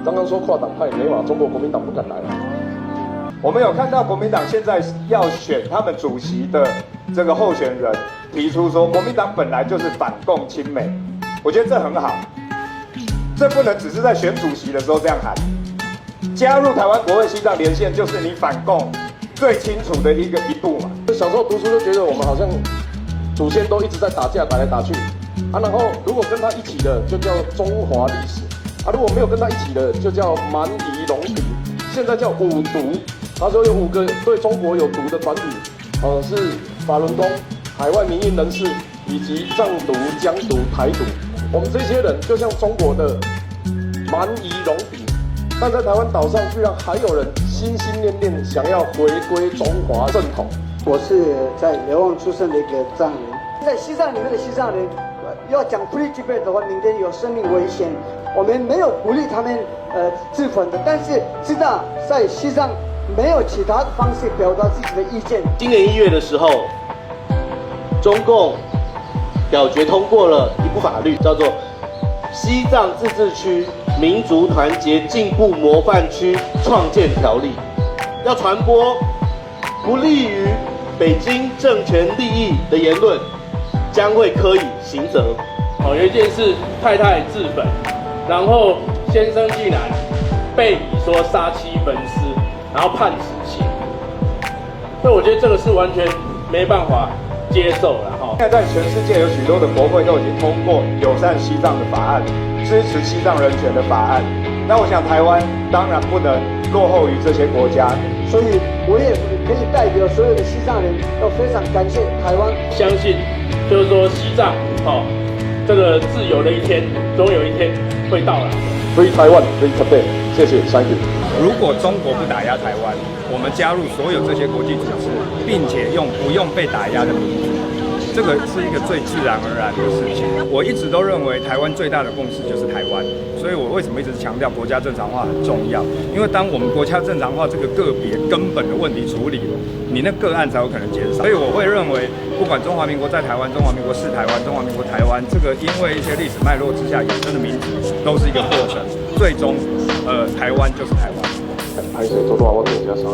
刚刚说跨党派没嘛，中国国民党不敢来啊。我们有看到国民党现在要选他们主席的这个候选人，提出说国民党本来就是反共亲美，我觉得这很好。这不能只是在选主席的时候这样喊。加入台湾国会西藏连线，就是你反共最清楚的一步嘛。小时候读书就觉得我们好像祖先都一直在打架，打来打去啊。然后如果跟他一起的，就叫中华历史啊；如果没有跟他一起的，就叫蛮夷戎狄。现在叫五毒。他说有5个对中国有毒的团体，是法轮功、海外民运人士以及藏独、疆独、台独。我们这些人就像中国的蛮夷戎狄，但在台湾岛上居然还有人心心念念想要回归中华正统。我是在流亡出生的一个藏人，在西藏里面的西藏人，要讲 free Tibet 的话，明天有生命危险。我们没有鼓励他们自焚的，但是知道在西藏没有其他的方式表达自己的意见。今年1月的时候，中共表决通过了一部法律，叫做《西藏自治区民族团结进步模范区创建条例》，要传播不利于北京政权利益的言论，将会科以刑责。有一件事，太太自焚，然后先生竟然被以说杀妻焚尸，然后判死刑。所以我觉得这个是完全没办法接受了哈。现在在全世界有许多的国会都已经通过友善西藏的法案，支持西藏人权的法案。那我想台湾当然不能落后于这些国家，所以我也可以代表所有的西藏人，要非常感谢台湾。相信就是说西藏这个自由的一天，总有一天会到来。Free Taiwan, Free Tibet，谢谢 ，Thank you。如果中国不打压台湾，我们加入所有这些国际组织，并且不用被打压的民主，这个是一个最自然而然的事情。我一直都认为台湾最大的共识就是台湾，所以我为什么一直强调国家正常化很重要？因为当我们国家正常化这个个别根本的问题处理了，你那个案才有可能减少。所以我会认为，不管中华民国在台湾、中华民国是台湾、中华民国台湾，这个因为一些历史脉络之下衍生的民主，都是一个过程。最终，台湾就是台湾。拍摄做多少我等一下上。